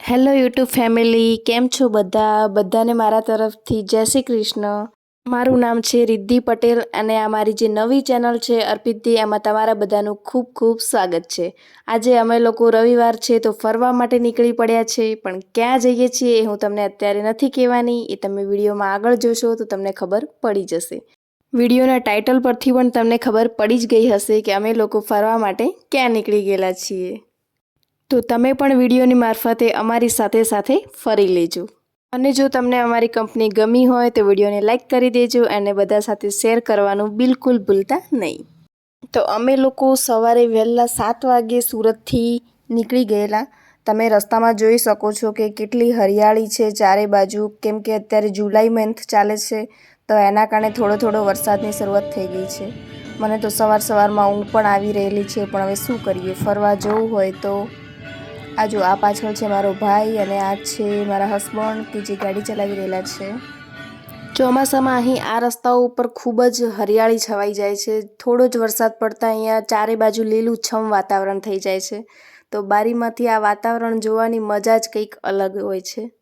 Hello YouTube family, કેમ છો બધાને મારા તરફથી જય શ્રી કૃષ્ણ. મારું નામ છે રિદ્ધિ પટેલ અને આ મારી જે નવી ચેનલ છે અર્પિતથી, એમાં તમારા બધાનું ખૂબ ખૂબ સ્વાગત છે. આજે અમે લોકો રવિવાર છે તો ફરવા માટે નીકળી પડ્યા છે, પણ ક્યાં જઈએ છીએ એ હું તમને અત્યારે નથી કહેવાની, એ તમે વિડીયોમાં આગળ જોશો તો તમને ખબર પડી જશે. વિડીયોના ટાઇટલ પરથી પણ તમને ખબર પડી જ ગઈ હશે કે અમે લોકો ફરવા માટે ક્યાં નીકળી ગયેલા છીએ. તો તમે પણ વિડીયોની મારફતે અમારી સાથે ફરી લેજો. અને જો તમને અમારી કંપની ગમી હોય તો વિડીયોને લાઈક કરી દેજો અને બધા સાથે શેર કરવાનું બિલકુલ ભૂલતા નહીં. તો અમે લોકો સવારે વહેલા 7 વાગે સુરતથી નીકળી ગયેલા. તમે રસ્તામાં જોઈ શકો છો કે કેટલી હરિયાળી છે ચારે બાજુ, કેમ કે અત્યારે જુલાઈ મંથ ચાલે છે તો એના કારણે થોડો વરસાદની શરૂઆત થઈ ગઈ છે. મને તો સવારમાં ઊંઘ પણ આવી રહેલી છે, પણ હવે શું કરીએ, ફરવા જવું હોય તો. આ પાછળ છે મારો ભાઈ અને આ છે મારા હસબન્ડ કે જે ગાડી ચલાવી રહેલા છે. ચોમાસામાં અહીં આ રસ્તાઓ ઉપર ખૂબ જ હરિયાળી છવાઈ જાય છે. થોડો જ વરસાદ પડતા અહીંયા ચારે બાજુ લીલુંછમ વાતાવરણ થઈ જાય છે. તો બારીમાંથી આ વાતાવરણ જોવાની મજા જ કંઈક અલગ હોય છે.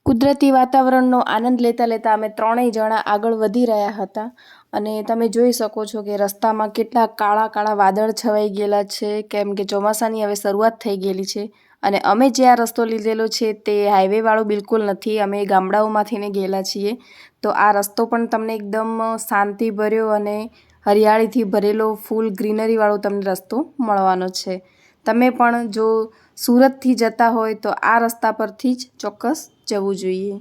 કુદરતી વાતાવરણનો આનંદ લેતા અમે ત્રણેય જણા આગળ વધી રહ્યા હતા અને તમે જોઈ શકો છો કે રસ્તામાં કેટલા કાળા વાદળ છવાઈ ગયેલા છે, કેમ કે ચોમાસાની હવે શરૂઆત થઈ ગયેલી છે. અને અમે જે આ રસ્તો લીધેલો છે તે હાઈવેવાળો બિલકુલ નથી, અમે ગામડાઓમાંથીને ગયેલા છીએ. તો આ રસ્તો પણ તમને એકદમ શાંતિભર્યો અને હરિયાળીથી ભરેલો ફૂલ ગ્રીનરીવાળો તમને રસ્તો મળવાનો છે. તમે પણ જો સુરતથી જતા હોય તો આ રસ્તા પરથી જ ચોક્કસ જવું જોઈએ.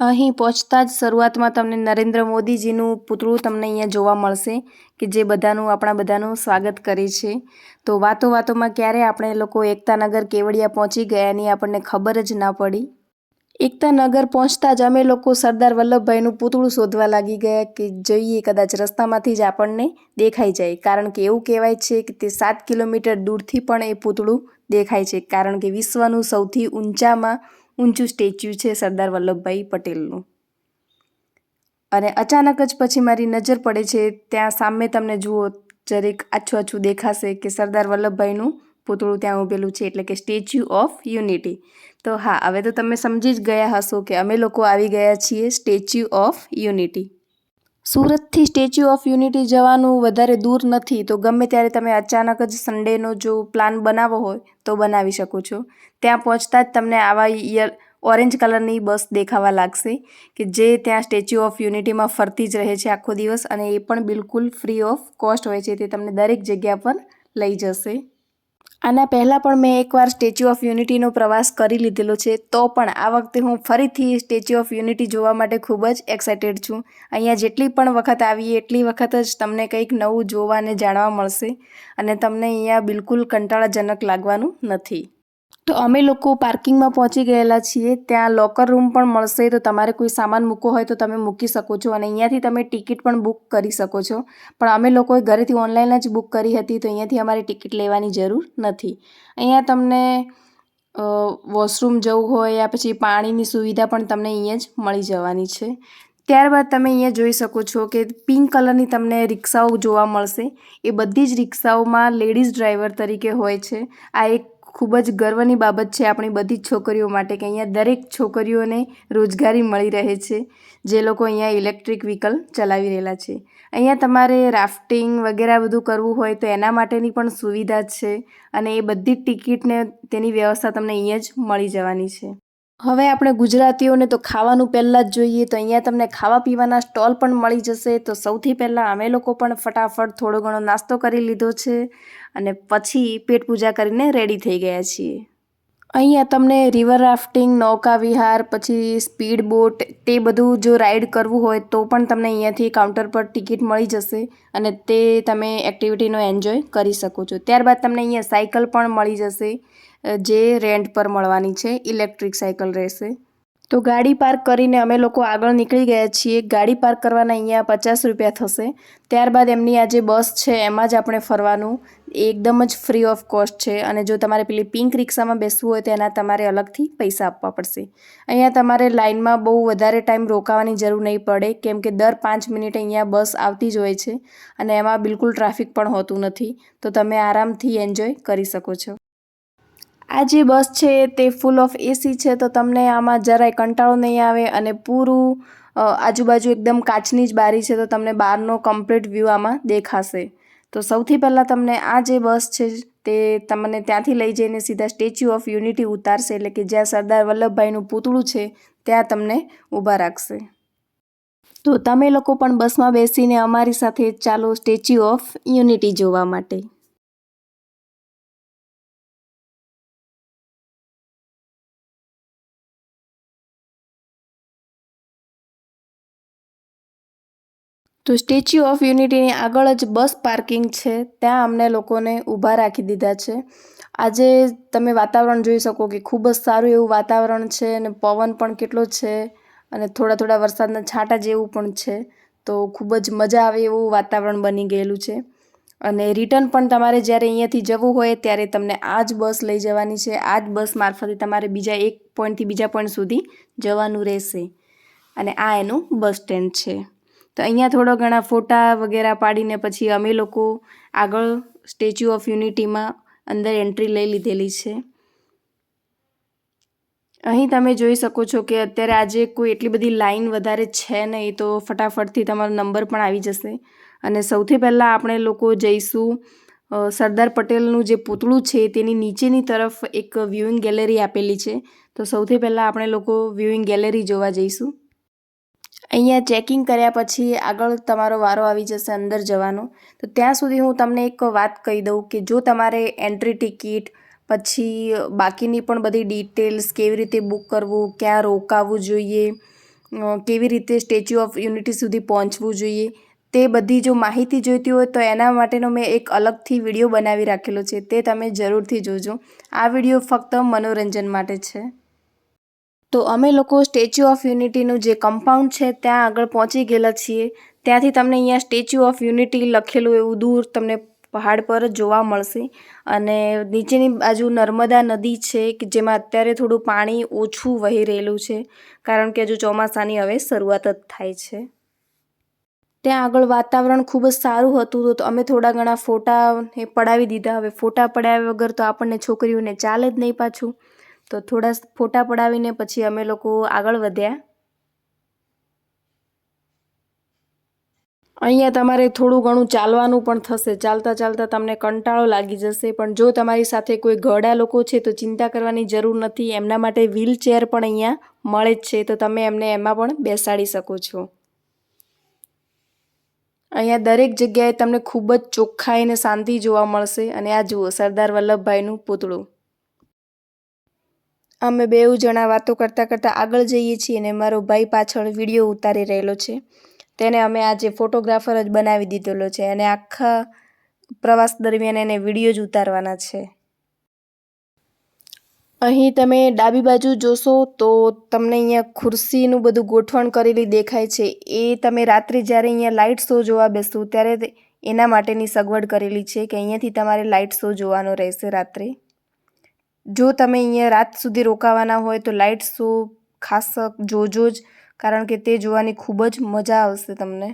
અહીં પહોંચતા જ શરૂઆતમાં તમને નરેન્દ્ર મોદીજીનું પૂતળું તમને અહીંયા જોવા મળશે કે જે આપણા બધાનું સ્વાગત કરે છે. તો વાતોમાં ક્યારે આપણે લોકો એકતાનગર કેવડિયા પહોંચી ગયા એની આપણને ખબર જ ના પડી. એકતાનગર પહોંચતા જ અમે લોકો સરદાર વલ્લભભાઈનું પૂતળું શોધવા લાગી ગયા કે જોઈએ કદાચ રસ્તામાંથી જ આપણને દેખાઈ જાય, કારણ કે એવું કહેવાય છે કે તે 7 કિલોમીટર દૂરથી પણ એ પૂતળું દેખાય છે, કારણ કે વિશ્વનું સૌથી ઊંચું સ્ટેચ્યુ છે સરદાર વલ્લભભાઈ પટેલનું. અને અચાનક જ પછી મારી નજર પડે છે ત્યાં સામે, તમને જુઓ જરીક આછું દેખાશે કે સરદાર વલ્લભભાઈનું પૂતળું ત્યાં ઊભેલું છે, એટલે કે સ્ટેચ્યુ ઓફ યુનિટી. તો હા, હવે તો તમે સમજી જ ગયા હશો કે અમે લોકો આવી ગયા છીએ સ્ટેચ્યુ ઓફ યુનિટી. સુરતથી સ્ટેચ્યુ ઓફ યુનિટી જવાનું વધારે દૂર નથી, તો ગમે ત્યારે તમે અચાનક જ સન્ડેનો જો પ્લાન બનાવવો હોય તો બનાવી શકો છો. ત્યાં પહોંચતા જ તમને આવા ઓરેન્જ કલરની બસ દેખાવા લાગશે કે જે ત્યાં સ્ટેચ્યુ ઓફ યુનિટીમાં ફરતી જ રહે છે આખો દિવસ, અને એ પણ બિલકુલ ફ્રી ઓફ કોસ્ટ હોય છે. તે તમને દરેક જગ્યા પર લઈ જશે. આના પહેલાં પણ મેં એકવાર સ્ટેચ્યુ ઓફ યુનિટીનો પ્રવાસ કરી લીધેલો છે, તો પણ આ વખતે હું ફરીથી સ્ટેચ્યુ ઓફ યુનિટી જોવા માટે ખૂબ જ એક્સાઇટેડ છું. અહીંયા જેટલી પણ વખત આવીએ એટલી વખત જ તમને કંઈક નવું જોવા અને જાણવા મળશે અને તમને અહીંયા બિલકુલ કંટાળાજનક લાગવાનું નથી. તો અમે લોકો પાર્કિંગમાં પહોંચી ગયેલા છીએ. ત્યાં લોકર રૂમ પણ મળશે, તો તમારે કોઈ સામાન મૂકવો હોય તો તમે મૂકી શકો છો અને અહીંયાથી તમે ટિકિટ પણ બુક કરી શકો છો. પણ અમે લોકોએ ઘરેથી ઓનલાઈન જ બુક કરી હતી, તો અહીંયાથી અમારે ટિકિટ લેવાની જરૂર નથી. અહીંયા તમને વોશરૂમ જવું હોય યા પછી પાણીની સુવિધા પણ તમને અહીંયા જ મળી જવાની છે. ત્યારબાદ તમે અહીંયા જોઈ શકો છો કે પિંક કલરની તમને રિક્ષાઓ જોવા મળશે. એ બધી જ રિક્ષાઓમાં લેડીઝ ડ્રાઈવર તરીકે હોય છે. આ એક ખૂબ જ ગર્વની બાબત છે આપણી બધી જ છોકરીઓ માટે કે અહીંયા દરેક છોકરીઓને રોજગારી મળી રહે છે, જે લોકો અહીંયા ઇલેક્ટ્રિક વ્હીકલ ચલાવી રહેલા છે. અહીંયા તમારે રાફ્ટિંગ વગેરે બધું કરવું હોય તો એના માટેની પણ સુવિધા છે અને એ બધી જ ટિકિટને તેની વ્યવસ્થા તમને અહીંયા જ મળી જવાની છે. હવે આપણે ગુજરાતીઓને તો ખાવાનું પહેલાં જ જોઈએ, તો અહીંયા તમને ખાવા પીવાના સ્ટોલ પણ મળી જશે. તો સૌથી પહેલાં અમે લોકો પણ ફટાફટ થોડો ઘણો નાસ્તો કરી લીધો છે અને પછી પેટ પૂજા કરીને રેડી થઈ ગયા છીએ. અહીંયા તમને રિવર રાફ્ટિંગ, નૌકા વિહાર, પછી સ્પીડ બોટ, તે બધું જો રાઈડ કરવું હોય તો પણ તમને અહીંયાથી કાઉન્ટર પર ટિકિટ મળી જશે અને તે તમે એક્ટિવિટીનો એન્જોય કરી શકો છો. ત્યારબાદ તમને અહીંયા સાયકલ પણ મળી જશે, જે રેન્ટ પર મળવાની છે, ઇલેક્ટ્રિક સાયકલ રહેશે. તો ગાડી પાર્ક કરીને અમે લોકો આગળ નીકળી ગયા છીએ. ગાડી પાર્ક કરવાના અહીંયા 50 રૂપિયા થશે. ત્યારબાદ એમની આ જે બસ છે એમાં જ આપણે ફરવાનું, એકદમ જ ફ્રી ઓફ કોસ્ટ છે. અને જો તમારે પેલી પિંક રિક્ષામાં બેસવું હોય તો એના તમારે અલગથી પૈસા આપવા પડશે. અહીંયા તમારે લાઇનમાં બહુ વધારે ટાઈમ રોકાવાની જરૂર નહીં પડે, કેમ કે દર 5 મિનિટે અહીંયા બસ આવતી જ હોય છે અને એમાં બિલકુલ ટ્રાફિક પણ હોતું નથી, તો તમે આરામથી એન્જોય કરી શકો છો. આ જે બસ છે તે ફૂલ ઓફ એસી છે, તો તમને આમાં જરાય કંટાળો નહીં આવે અને પૂરું આજુબાજુ એકદમ કાચની જ બારી છે, તો તમને બહારનો કમ્પ્લીટ વ્યૂ આમાં દેખાશે. તો સૌથી પહેલાં તમને આ જે બસ છે તે તમને ત્યાંથી લઈ જઈને સીધા સ્ટેચ્યુ ઓફ યુનિટી ઉતારશે, એટલે કે જ્યાં સરદાર વલ્લભભાઈનું પૂતળું છે ત્યાં તમને ઊભા રાખશે. તો તમે લોકો પણ બસમાં બેસીને અમારી સાથે ચાલો સ્ટેચ્યુ ઓફ યુનિટી જોવા માટે. તો સ્ટેચ્યુ ઓફ યુનિટીની આગળ જ બસ પાર્કિંગ છે, ત્યાં અમને લોકોને ઊભા રાખી દીધા છે. આજે તમે વાતાવરણ જોઈ શકો કે ખૂબ જ સારું એવું વાતાવરણ છે અને પવન પણ કેટલો છે અને થોડા થોડા વરસાદના છાંટા જેવું પણ છે. તો ખૂબ જ મજા આવે એવું વાતાવરણ બની ગયેલું છે. અને રિટર્ન પણ તમારે જ્યારે અહીંયાથી જવું હોય ત્યારે તમને આ જ બસ લઈ જવાની છે. આ જ બસ મારફતે તમારે બીજા એક પોઈન્ટથી બીજા પોઈન્ટ સુધી જવાનું રહેશે. અને આ એનું બસ સ્ટેન્ડ છે. તો અહીંયા થોડા ઘણા ફોટા વગેરે પાડીને પછી અમે લોકો આગળ સ્ટેચ્યુ ઓફ યુનિટીમાં અંદર એન્ટ્રી લઈ લીધેલી છે. અહીં તમે જોઈ શકો છો કે અત્યારે આજે કોઈ એટલી બધી લાઈન વધારે છે નહીં, તો ફટાફટથી તમારો નંબર પણ આવી જશે. અને સૌથી પહેલાં આપણે લોકો જઈશું સરદાર પટેલનું જે પૂતળું છે તેની નીચેની તરફ એક વ્યુઇંગ ગેલેરી આપેલી છે. તો સૌથી પહેલાં આપણે લોકો વ્યુઇંગ ગેલેરી જોવા જઈશું. અહીંયા ચેકિંગ કર્યા પછી આગળ તમારો વારો આવી જશે અંદર જવાનો. તો ત્યાં સુધી હું તમને એક વાત કહી દઉં કે જો તમારે એન્ટ્રી ટિકિટ પછી બાકીની પણ બધી ડિટેલ્સ, કેવી રીતે બુક કરવું, ક્યાં રોકાવું જોઈએ, કેવી રીતે સ્ટેચ્યુ ઓફ યુનિટી સુધી પહોંચવું જોઈએ, તે બધી જો માહિતી જોઈતી હોય તો એના માટેનો મેં એક અલગથી વિડીયો બનાવી રાખેલો છે, તે તમે જરૂરથી જોજો. આ વિડીયો ફક્ત મનોરંજન માટે છે. તો અમે લોકો સ્ટેચ્યુ ઓફ યુનિટીનું જે કમ્પાઉન્ડ છે ત્યાં આગળ પહોંચી ગયેલા છીએ. ત્યાંથી તમને અહીંયા સ્ટેચ્યુ ઓફ યુનિટી લખેલું એવું દૂર તમને પહાડ પર જોવા મળશે. અને નીચેની બાજુ નર્મદા નદી છે કે જેમાં અત્યારે થોડું પાણી ઓછું વહી રહેલું છે, કારણ કે હજુ ચોમાસાની હવે શરૂઆત જ થાય છે. ત્યાં આગળ વાતાવરણ ખૂબ જ સારું હતું, તો અમે થોડા ઘણા ફોટા પડાવી દીધા. હવે ફોટા પડાવ્યા વગર તો આપણને છોકરીઓને ચાલે જ નહીં પાછું. તો થોડા ફોટા પડાવીને પછી અમે લોકો આગળ વધ્યા. અહીંયા તમારે થોડું ઘણું ચાલવાનું પણ થશે. ચાલતા ચાલતા તમને કંટાળો લાગી જશે, પણ જો તમારી સાથે કોઈ ઘરડા લોકો છે તો ચિંતા કરવાની જરૂર નથી. એમના માટે વ્હીલચેર પણ અહીંયા મળે જ છે, તો તમે એમને એમાં પણ બેસાડી શકો છો. અહીંયા દરેક જગ્યાએ તમને ખૂબ જ ચોખ્ખાઈ અને શાંતિ જોવા મળશે. અને આ જુઓ સરદાર વલ્લભભાઈનું પૂતળું. અમે બેઉ જણા વાતો કરતાં કરતાં આગળ જઈએ છીએ અને મારો ભાઈ પાછળ વિડીયો ઉતારી રહેલો છે. તેને અમે આજે ફોટોગ્રાફર જ બનાવી દીધેલો છે અને આખા પ્રવાસ દરમિયાન એને વિડીયો જ ઉતારવાના છે. અહીં તમે ડાબી બાજુ જોશો તો તમને અહીંયા ખુરશીનું બધું ગોઠવણ કરેલી દેખાય છે. એ તમે રાત્રે જ્યારે અહીંયા લાઇટ શો જોવા બેસો ત્યારે એના માટેની સગવડ કરેલી છે કે અહીંયાથી તમારે લાઇટ શો જોવાનો રહેશે રાત્રે. જો તમે અહીંયા રાત સુધી રોકાવાના હોય તો લાઇટ શો ખાસ જોજો જ, કારણ કે તે જોવાની ખૂબ જ મજા આવશે તમને.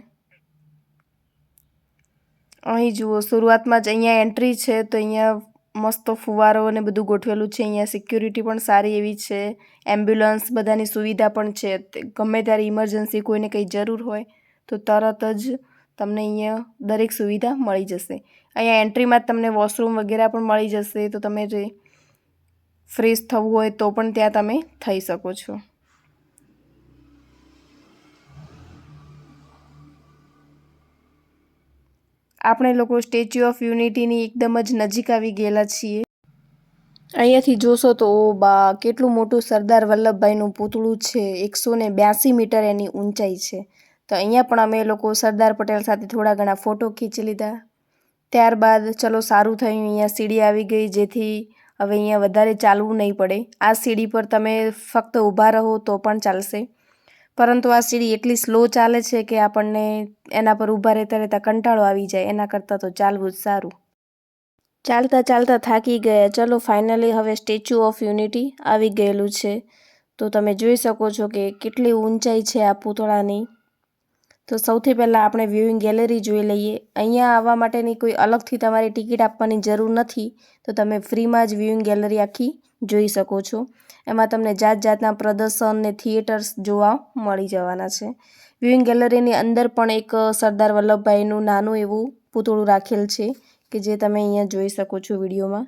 અહીં જુઓ શરૂઆતમાં જ અહીંયા એન્ટ્રી છે, તો અહીંયા મસ્ત ફુવારો અને બધું ગોઠવેલું છે. અહીંયા સિક્યુરિટી પણ સારી એવી છે. એમ્બ્યુલન્સ બધાની સુવિધા પણ છે. ગમે ત્યારે ઇમરજન્સી કોઈને કંઈ જરૂર હોય તો તરત જ તમને અહીંયા દરેક સુવિધા મળી જશે. અહીંયા એન્ટ્રીમાં જ તમને વોશરૂમ વગેરે પણ મળી જશે, તો તમે જે ફ્રેશ થવું હોય તો પણ ત્યાં તમે થઈ શકો છો. આપણે લોકો સ્ટેચ્યુ ઓફ યુનિટીની એકદમ જ નજીક આવી ગયેલા છીએ. અહીંયાથી જોશો તો ઓ બા કેટલું મોટું સરદાર વલ્લભભાઈનું પૂતળું છે. 182 મીટર એની ઊંચાઈ છે. તો અહીંયા પણ અમે લોકો સરદાર પટેલ સાથે થોડા ઘણા ફોટો ખીચી લીધા. ત્યારબાદ ચલો સારું થયું, અહીંયા સીડી આવી ગઈ, જેથી હવે અહીંયા વધારે ચાલવું નહીં પડે. આ સીડી પર તમે ફક્ત ઊભા રહો તો પણ ચાલશે, પરંતુ આ સીડી એટલી સ્લો ચાલે છે કે આપણને એના પર ઊભા રહેતા રહેતા કંટાળો આવી જાય. એના કરતાં તો ચાલવું જ સારું. ચાલતા ચાલતા થાકી ગયા. ચલો ફાઇનલી હવે સ્ટેચ્યુ ઓફ યુનિટી આવી ગયેલું છે. તો તમે જોઈ શકો છો કે કેટલી ઊંચાઈ છે આ પૂતળાની. તો સૌથી પહેલાં આપણે વ્યૂઇંગ ગેલેરી જોઈ લઈએ. અહીંયા આવવા માટેની કોઈ અલગથી તમારે ટિકિટ આપવાની જરૂર નથી, તો તમે ફ્રીમાં જ વ્યૂઇંગ ગેલેરી આખી જોઈ શકો છો. એમાં તમને જાત જાતના પ્રદર્શન ને થિયેટર્સ જોવા મળી જવાના છે. વ્યૂઇંગ ગેલેરીની અંદર પણ એક સરદાર વલ્લભભાઈનું નાનું એવું પૂતળું રાખેલ છે કે જે તમે અહીંયા જોઈ શકો છો વિડીયોમાં.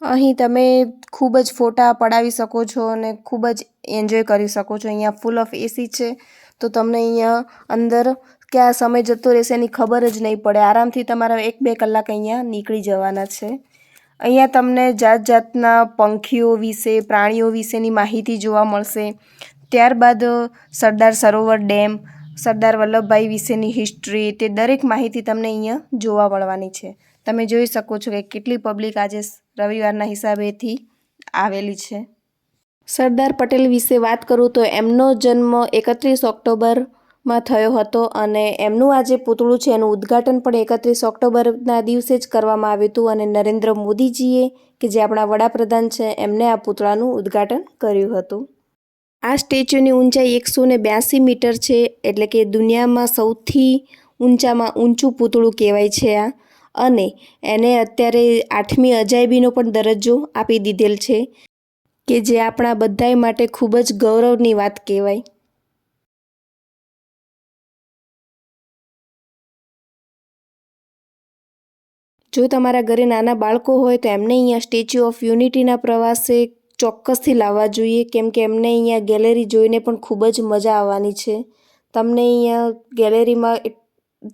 અહીં તમે ખૂબ જ ફોટા પડાવી શકો છો અને ખૂબ જ એન્જોય કરી શકો છો. અહીંયા ફૂલ ઓફ એસી છે, તો તમને અહીંયા અંદર ક્યાં સમય જતો રહેશે એની ખબર જ નહીં પડે. આરામથી તમારા 1-2 કલાક અહીંયા નીકળી જવાના છે. અહીંયા તમને જાત જાતના પંખીઓ વિશે, પ્રાણીઓ વિશેની માહિતી જોવા મળશે. ત્યારબાદ સરદાર સરોવર ડેમ, સરદાર વલ્લભભાઈ વિશેની હિસ્ટ્રી, તે દરેક માહિતી તમને અહીંયા જોવા મળવાની છે. તમે જોઈ શકો છો કે કેટલી પબ્લિક આજે રવિવારના હિસાબેથી આવેલી છે. સરદાર પટેલ વિશે વાત કરું તો એમનો જન્મ 31 ઓક્ટોબરમાં થયો હતો અને એમનું આ જે પૂતળું છે એનું ઉદ્ઘાટન પણ 31 ઓક્ટોબરના દિવસે જ કરવામાં આવ્યું હતું અને નરેન્દ્ર મોદીજીએ કે જે આપણા વડાપ્રધાન છે એમને આ પૂતળાનું ઉદ્ઘાટન કર્યું હતું. આ સ્ટેચ્યુની ઊંચાઈ 182 મીટર છે, એટલે કે દુનિયામાં સૌથી ઊંચામાં ઊંચું પૂતળું કહેવાય છે આ. અને એને અત્યારે 8મી અજાયબીનો પણ દરજ્જો આપી દીધેલ છે કે જે આપણા બધાય માટે ખૂબ જ ગૌરવની વાત કહેવાય. જો તમારા ઘરે નાના બાળકો હોય તો એમને અહીંયા સ્ટેચ્યુ ઓફ યુનિટીના પ્રવાસે ચોક્કસથી લાવવા જોઈએ, કેમ કે એમને અહીંયા ગેલેરી જોઈને પણ ખૂબ જ મજા આવવાની છે. તમને અહીંયા ગેલેરીમાં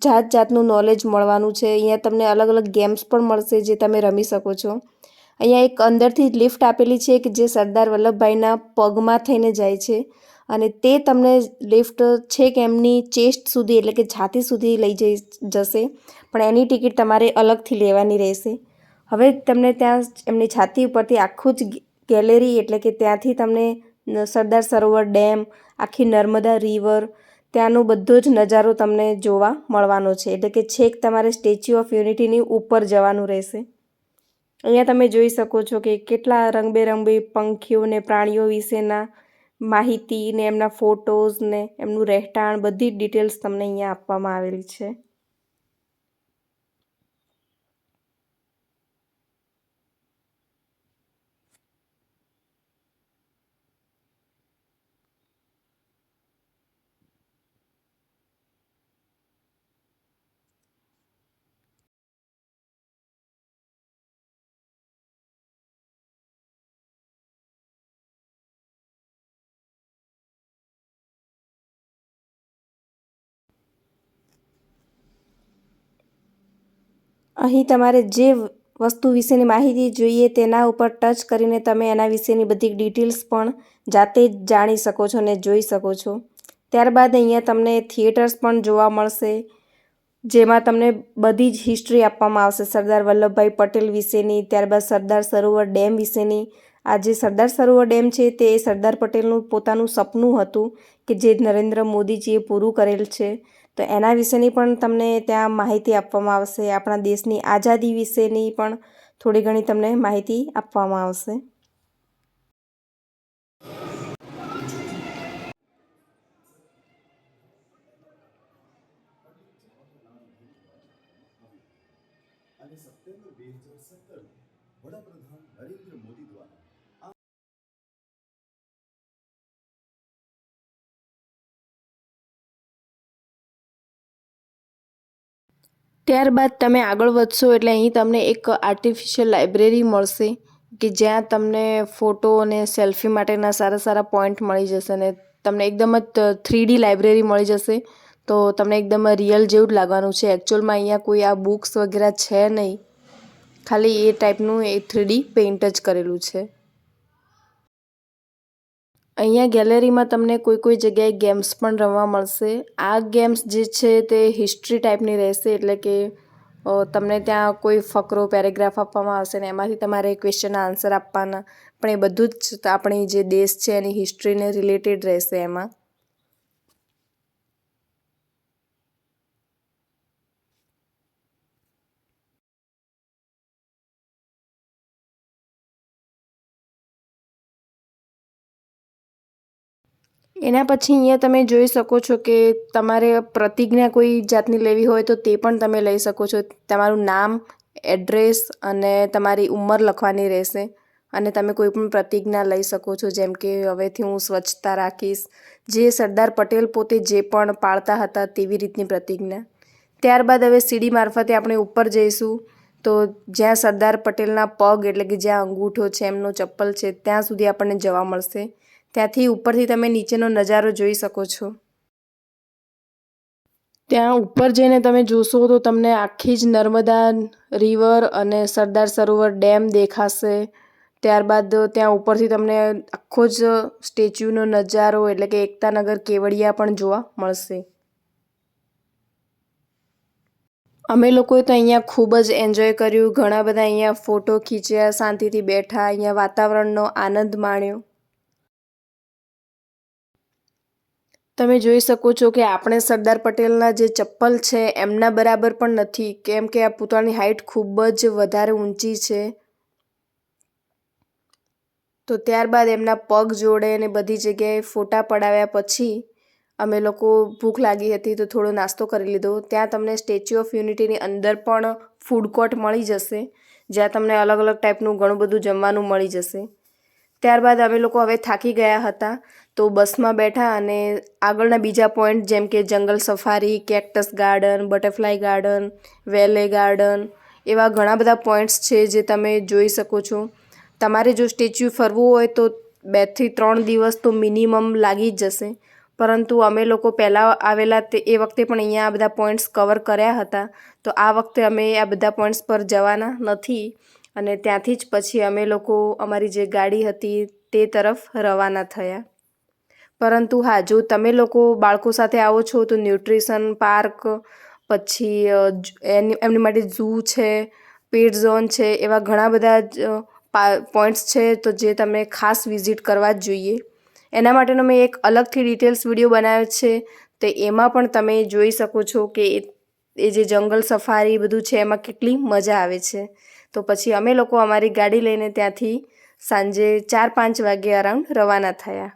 જાત જાતનું નોલેજ મળવાનું છે. અહીંયા તમને અલગ અલગ ગેમ્સ પણ મળશે જે તમે રમી શકો છો. અહીંયા એક અંદરથી લિફ્ટ આપેલી છે કે જે સરદાર વલ્લભભાઈના પગમાં થઈને જાય છે અને તે તમને લિફ્ટ છેક એમની ચેસ્ટ સુધી એટલે કે છાતી સુધી લઈ જશે, પણ એની ટિકિટ તમારે અલગથી લેવાની રહેશે. હવે તમને ત્યાં એમની છાતી ઉપરથી આખું જ ગેલેરી એટલે કે ત્યાંથી તમને સરદાર સરોવર ડેમ, આખી નર્મદા રિવર, ત્યાંનો બધો જ નજારો તમને જોવા મળવાનો છે. એટલે કે છેક તમારે સ્ટેચ્યુ ઓફ યુનિટીની ઉપર જવાનું રહેશે. અહીંયા તમે જોઈ શકો છો કે કેટલા રંગબેરંગી પંખીઓ ને પ્રાણીઓ વિશેના માહિતી ને એમના ફોટોઝ ને એમનું રહેઠાણ બધી જ ડિટેલ્સ તમને અહીંયા આપવામાં આવેલી છે. અહીં તમારે જે વસ્તુ વિશેની માહિતી જોઈએ તેના ઉપર ટચ કરીને તમે એના વિશેની બધી ડિટેલ્સ પણ જાતે જ જાણી શકો છો અને જોઈ શકો છો. ત્યારબાદ અહીંયા તમને થિયેટર્સ પણ જોવા મળશે, જેમાં તમને બધી જ હિસ્ટ્રી આપવામાં આવશે સરદાર વલ્લભભાઈ પટેલ વિશેની. ત્યારબાદ સરદાર સરોવર ડેમ વિશેની. આ જે સરદાર સરોવર ડેમ છે તે સરદાર પટેલનું પોતાનું સપનું હતું કે જે નરેન્દ્ર મોદીજીએ પૂરું કરેલ છે, તો એના વિશેની પણ તમને ત્યાં માહિતી આપવામાં આવશે. આપણા દેશની આઝાદી વિશેની પણ થોડી ઘણી તમને માહિતી આપવામાં આવશે. અને સપ્ટેમ્બર 2017 વડાપ્રધાન નરેન્દ્ર મોદી દ્વારા ત્યારબાદ તમે આગળ વધશો એટલે અહીં તમને એક આર્ટિફિશિયલ લાઇબ્રેરી મળશે કે જ્યાં તમને ફોટો અને સેલ્ફી માટેના સારા સારા પોઈન્ટ મળી જશે અને તમને એકદમ જ 3D લાઇબ્રેરી મળી જશે. તો તમને એકદમ રિયલ જેવું જ લાગવાનું છે. એકચ્યુઅલમાં અહીંયા કોઈ આ બુક્સ વગેરે છે નહીં, ખાલી એ ટાઈપનું એ 3D પેઇન્ટ જ કરેલું છે. અહીંયા ગેલેરીમાં તમને કોઈ જગ્યાએ ગેમ્સ પણ રમવા મળશે. આ ગેમ્સ જે છે તે હિસ્ટ્રી ટાઈપની રહેશે, એટલે કે તમને ત્યાં કોઈ ફકરો પેરેગ્રાફ આપવામાં આવશે ને એમાંથી તમારે ક્વેશ્ચનના આન્સર આપવાના, પણ એ બધું જ આપણી જે દેશ છે એની હિસ્ટ્રીને રિલેટેડ રહેશે એમાં. એના પછી અહીંયા તમે જોઈ શકો છો કે તમારે પ્રતિજ્ઞા કોઈ જાતની લેવી હોય તો તે પણ તમે લઈ શકો છો. તમારું નામ, એડ્રેસ અને તમારી ઉંમર લખવાની રહેશે અને તમે કોઈ પણ પ્રતિજ્ઞા લઈ શકો છો, જેમ કે હવેથી હું સ્વચ્છતા રાખીશ, જે સરદાર પટેલ પોતે જે પણ પાળતા હતા તેવી રીતની પ્રતિજ્ઞા. ત્યારબાદ હવે સીડી મારફતે આપણે ઉપર જઈશું તો જ્યાં સરદાર પટેલના પગ એટલે કે જ્યાં અંગૂઠો છે, એમનો ચપ્પલ છે, ત્યાં સુધી આપણને જવા મળશે. ત્યાંથી ઉપરથી તમે નીચેનો નજારો જોઈ શકો છો. ત્યાં ઉપર જઈને તમે જોશો તો તમને આખી જ નર્મદા રિવર અને સરદાર સરોવર ડેમ દેખાશે. ત્યારબાદ ત્યાં ઉપરથી તમને આખો જ સ્ટેચ્યુનો નજારો એટલે કે એકતાનગર કેવડિયા પણ જોવા મળશે. અમે લોકોએ તો અહીંયા ખૂબ જ એન્જોય કર્યું. ઘણા બધા અહીંયા ફોટો ખીચ્યા, શાંતિથી બેઠા, અહીંયા વાતાવરણનો આનંદ માણ્યો. તમે જોઈ શકો છો કે આપણે સરદાર પટેલના જે ચપ્પલ છે એમના બરાબર પણ નથી, કેમ કે આ પુતળાની હાઇટ ખૂબ જ વધારે ઊંચી છે. તો ત્યારબાદ એમના પગ જોડે અને બધી જગ્યાએ ફોટા પડાવ્યા પછી અમે લોકો ભૂખ લાગી હતી તો થોડો નાસ્તો કરી લીધો. ત્યાં તમને સ્ટેચ્યુ ઓફ યુનિટીની અંદર પણ ફૂડ કોર્ટ મળી જશે, જ્યાં તમને અલગ અલગ ટાઈપનું ઘણું બધું જમવાનું મળી જશે. ત્યારબાદ અમે લોકો હવે થાકી ગયા હતા તો બસમાં બેઠા અને આગળના બીજા પોઈન્ટ જેમ કે jungle safari, cactus garden, butterfly garden, valley garden એવા ઘણા બધા પોઈન્ટ્સ છે જે તમે જોઈ શકો છો. તમારે જો સ્ટેચ્યુ ફરવું હોય તો 2 થી 3 દિવસ તો મિનિમમ લાગી જ જશે, પરંતુ અમે લોકો પહેલાં આવેલા એ વખતે પણ અહીંયા આ બધા પોઈન્ટ્સ કવર કર્યા હતા, તો આ વખતે અમે આ બધા પોઈન્ટ્સ પર જવાના નથી અને ત્યાંથી જ પછી અમે લોકો અમારી જે ગાડી હતી તે તરફ રવાના થયા. પરંતુ હા, જો તમે લોકો બાળકો સાથે આવો છો તો ન્યુટ્રિશન પાર્ક, પછી એમની માટે ઝૂ છે, પેટ ઝોન છે, એવા ઘણા બધા પોઈન્ટ્સ છે તો જે તમે ખાસ વિઝિટ કરવા જ જોઈએ. એના માટેનો મેં એક અલગથી ડિટેલ્સ વિડીયો બનાવ્યો છે, તો એમાં પણ તમે જોઈ શકો છો કે એ જે જંગલ સફારી બધું છે એમાં કેટલી મજા આવે છે. તો પછી અમે લોકો અમારી ગાડી લઈને ત્યાંથી સાંજે 4-5 વાગે અરાઉન્ડ રવાના થયા.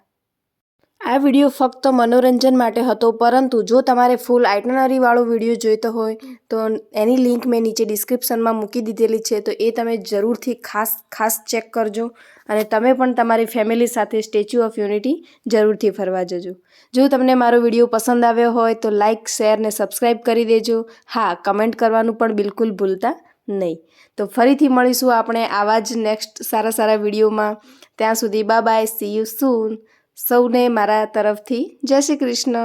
આ વિડીયો ફક્ત મનોરંજન માટે હતો, પરંતુ જો તમારે ફૂલ આઇટનરીવાળો વિડીયો જોઈતો હોય તો એની લિંક મેં નીચે ડિસ્ક્રિપ્શનમાં મૂકી દીધેલી છે, તો એ તમે જરૂરથી ખાસ ચેક કરજો અને તમે પણ તમારી ફેમિલી સાથે સ્ટેચ્યુ ઓફ યુનિટી જરૂરથી ફરવા જજો. જો તમને મારો વિડીયો પસંદ આવ્યો હોય તો લાઇક, શેર ને સબસ્ક્રાઈબ કરી દેજો. હા, કમેન્ટ કરવાનું પણ બિલકુલ ભૂલતા નહીં. તો ફરીથી મળીશું આપણે આવા જ નેક્સ્ટ સારા વિડીયોમાં. ત્યાં સુધી બાય બાય, સી યુ સૂન. સૌને મારા તરફથી જય શ્રી કૃષ્ણ.